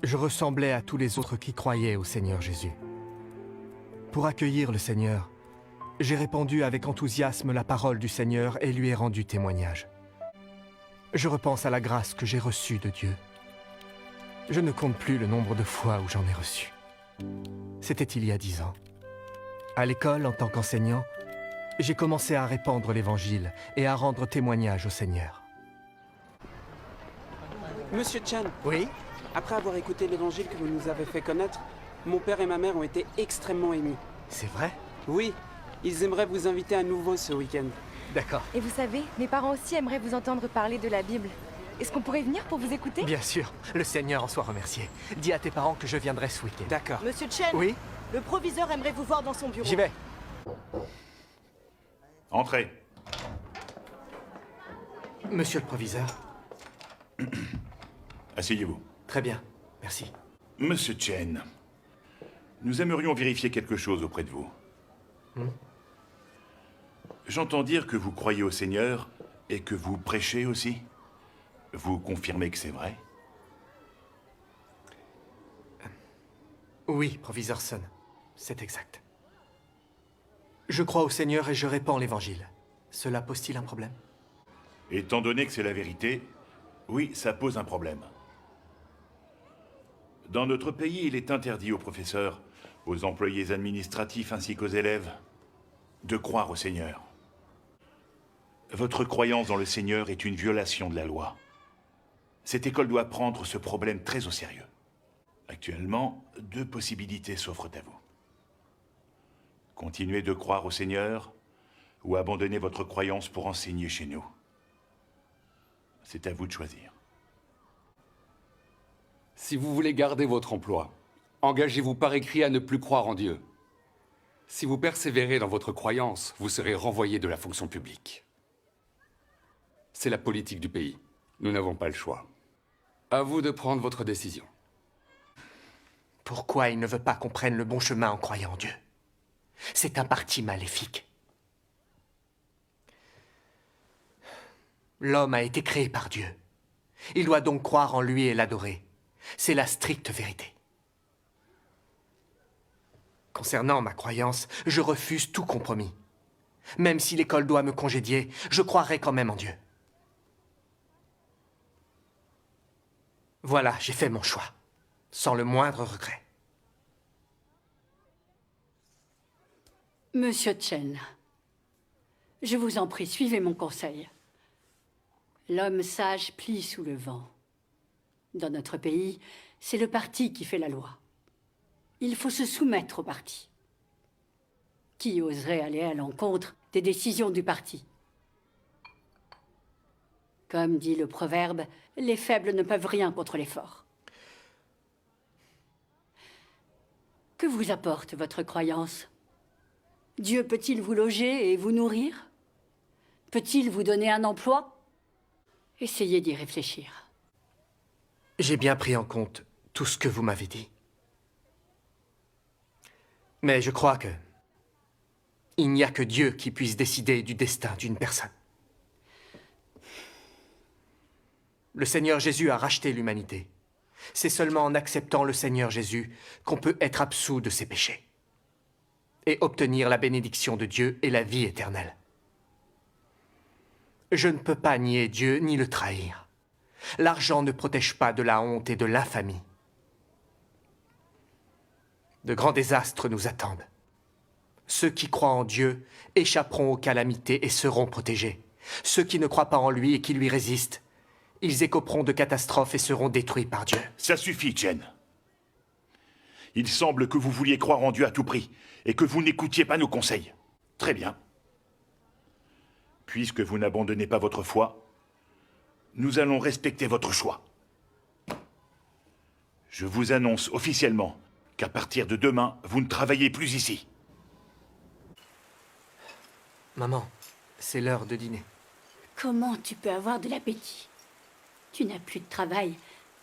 Je ressemblais à tous les autres qui croyaient au Seigneur Jésus. Pour accueillir le Seigneur, j'ai répandu avec enthousiasme la parole du Seigneur et lui ai rendu témoignage. Je repense à la grâce que j'ai reçue de Dieu. Je ne compte plus le nombre de fois où j'en ai reçu. C'était il y a 10 ans. À l'école, en tant qu'enseignant, j'ai commencé à répandre l'Évangile et à rendre témoignage au Seigneur. Monsieur Chen, Oui? après avoir écouté l'évangile que vous nous avez fait connaître, mon père et ma mère ont été extrêmement émus. C'est vrai? Oui, ils aimeraient vous inviter à nouveau ce week-end. D'accord. Et vous savez, mes parents aussi aimeraient vous entendre parler de la Bible. Est-ce qu'on pourrait venir pour vous écouter? Bien sûr, le Seigneur en soit remercié. Dis à tes parents que je viendrai ce week-end. D'accord. Monsieur Chen, Oui? le proviseur aimerait vous voir dans son bureau. J'y vais. Entrez. Monsieur le proviseur. Asseyez-vous. Très bien, merci. Monsieur Chen, nous aimerions vérifier quelque chose auprès de vous. J'entends dire que vous croyez au Seigneur et que vous prêchez aussi. Vous confirmez que c'est vrai? Oui, proviseur Sun, c'est exact. Je crois au Seigneur et je répands l'Évangile. Cela pose-t-il un problème? Étant donné que c'est la vérité, oui, ça pose un problème. Dans notre pays, il est interdit aux professeurs, aux employés administratifs ainsi qu'aux élèves de croire au Seigneur. Votre croyance dans le Seigneur est une violation de la loi. Cette école doit prendre ce problème très au sérieux. Actuellement, 2 possibilités s'offrent à vous. Continuez de croire au Seigneur ou abandonner votre croyance pour enseigner chez nous. C'est à vous de choisir. Si vous voulez garder votre emploi, engagez-vous par écrit à ne plus croire en Dieu. Si vous persévérez dans votre croyance, vous serez renvoyé de la fonction publique. C'est la politique du pays. Nous n'avons pas le choix. À vous de prendre votre décision. Pourquoi il ne veut pas qu'on prenne le bon chemin en croyant en Dieu? C'est un parti maléfique. L'homme a été créé par Dieu. Il doit donc croire en lui et l'adorer. C'est la stricte vérité. Concernant ma croyance, je refuse tout compromis. Même si l'école doit me congédier, je croirai quand même en Dieu. Voilà, j'ai fait mon choix, sans le moindre regret. Monsieur Chen, je vous en prie, suivez mon conseil. L'homme sage plie sous le vent. Dans notre pays, c'est le parti qui fait la loi. Il faut se soumettre au parti. Qui oserait aller à l'encontre des décisions du parti? Comme dit le proverbe, les faibles ne peuvent rien contre les forts. Que vous apporte votre croyance? Dieu peut-il vous loger et vous nourrir? Peut-il vous donner un emploi? Essayez d'y réfléchir. J'ai bien pris en compte tout ce que vous m'avez dit. Mais je crois que il n'y a que Dieu qui puisse décider du destin d'une personne. Le Seigneur Jésus a racheté l'humanité. C'est seulement en acceptant le Seigneur Jésus qu'on peut être absous de ses péchés et obtenir la bénédiction de Dieu et la vie éternelle. Je ne peux pas nier Dieu ni le trahir. L'argent ne protège pas de la honte et de l'infamie. De grands désastres nous attendent. Ceux qui croient en Dieu échapperont aux calamités et seront protégés. Ceux qui ne croient pas en lui et qui lui résistent, ils écoperont de catastrophes et seront détruits par Dieu. Ça suffit, Chen. Il semble que vous vouliez croire en Dieu à tout prix et que vous n'écoutiez pas nos conseils. Très bien. Puisque vous n'abandonnez pas votre foi, nous allons respecter votre choix. Je vous annonce officiellement qu'à partir de demain, vous ne travaillez plus ici. Maman, c'est l'heure de dîner. Comment tu peux avoir de l'appétit? Tu n'as plus de travail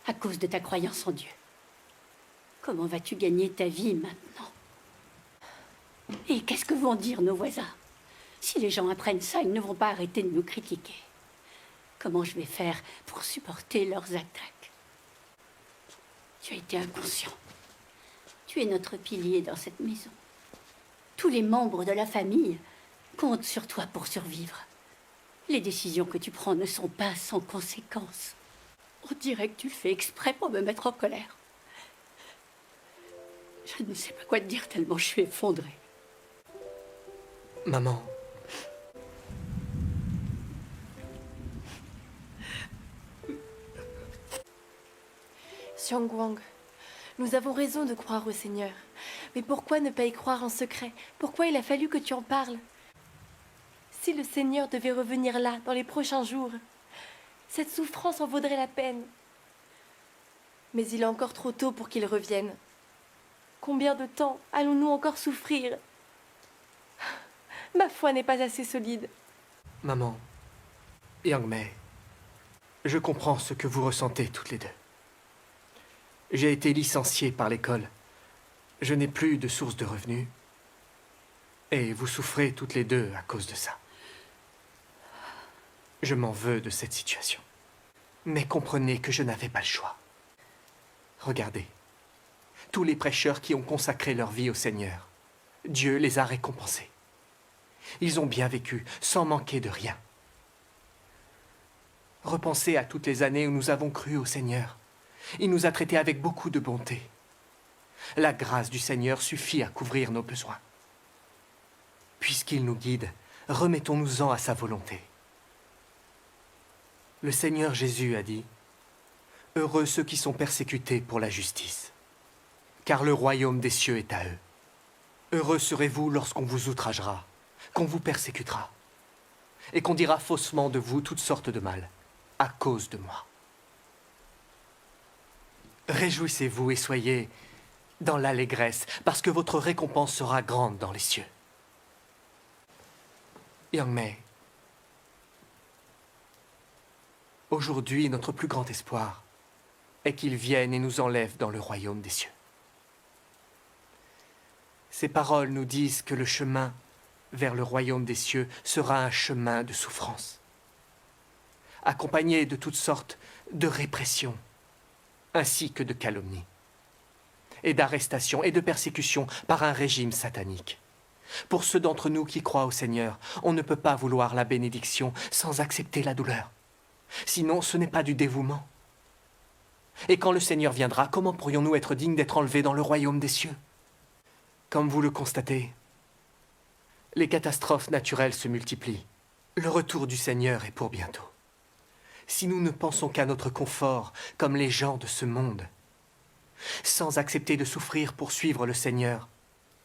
à cause de ta croyance en Dieu. Comment vas-tu gagner ta vie maintenant? Et qu'est-ce que vont dire nos voisins? Si les gens apprennent ça, ils ne vont pas arrêter de nous critiquer. Comment je vais faire pour supporter leurs attaques? Tu as été inconscient. Tu es notre pilier dans cette maison. Tous les membres de la famille comptent sur toi pour survivre. Les décisions que tu prends ne sont pas sans conséquences. On dirait que tu le fais exprès pour me mettre en colère. Je ne sais pas quoi te dire tellement je suis effondrée. Maman, Xiangguang, nous avons raison de croire au Seigneur. Mais pourquoi ne pas y croire en secret? Pourquoi il a fallu que tu en parles? Si le Seigneur devait revenir là, dans les prochains jours, cette souffrance en vaudrait la peine. Mais il est encore trop tôt pour qu'il revienne. Combien de temps allons-nous encore souffrir? Ma foi n'est pas assez solide. maman, Yang Mei, je comprends ce que vous ressentez toutes les deux. J'ai été licencié par l'école. Je n'ai plus de source de revenus. Et vous souffrez toutes les deux à cause de ça. Je m'en veux de cette situation. Mais comprenez que je n'avais pas le choix. Regardez, tous les prêcheurs qui ont consacré leur vie au Seigneur, Dieu les a récompensés. Ils ont bien vécu, sans manquer de rien. Repensez à toutes les années où nous avons cru au Seigneur. Il nous a traités avec beaucoup de bonté. La grâce du Seigneur suffit à couvrir nos besoins. Puisqu'il nous guide, remettons-nous-en à sa volonté. Le Seigneur Jésus a dit « Heureux ceux qui sont persécutés pour la justice, car le royaume des cieux est à eux. Heureux serez-vous lorsqu'on vous outragera, qu'on vous persécutera, et qu'on dira faussement de vous toutes sortes de mal, à cause de moi. Réjouissez-vous et soyez dans l'allégresse, parce que votre récompense sera grande dans les cieux. » Yang Mei, aujourd'hui, notre plus grand espoir est qu'il vienne et nous enlève dans le royaume des cieux. Ces paroles nous disent que le chemin vers le royaume des cieux sera un chemin de souffrance, accompagné de toutes sortes de répressions, ainsi que de calomnies, et d'arrestations et de persécutions par un régime satanique. Pour ceux d'entre nous qui croient au Seigneur, on ne peut pas vouloir la bénédiction sans accepter la douleur. Sinon, ce n'est pas du dévouement. Et quand le Seigneur viendra, comment pourrions-nous être dignes d'être enlevés dans le royaume des cieux? Comme vous le constatez, les catastrophes naturelles se multiplient. Le retour du Seigneur est pour bientôt. Si nous ne pensons qu'à notre confort, comme les gens de ce monde, sans accepter de souffrir pour suivre le Seigneur,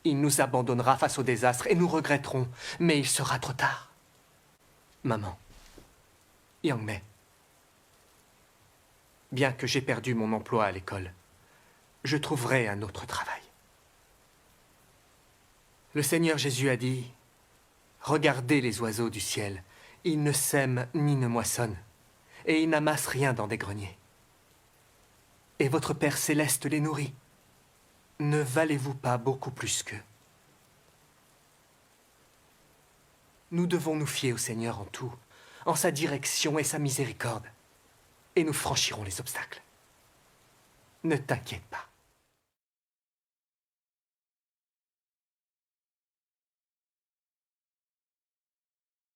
il nous abandonnera face au désastre et nous regretterons, mais il sera trop tard. Maman, Yang Mei, bien que j'ai perdu mon emploi à l'école, je trouverai un autre travail. Le Seigneur Jésus a dit « Regardez les oiseaux du ciel, ils ne sèment ni ne moissonnent, et ils n'amassent rien dans des greniers. Et votre Père céleste les nourrit. Ne valez-vous pas beaucoup plus qu'eux? » Nous devons nous fier au Seigneur en tout, en sa direction et sa miséricorde, et nous franchirons les obstacles. Ne t'inquiète pas.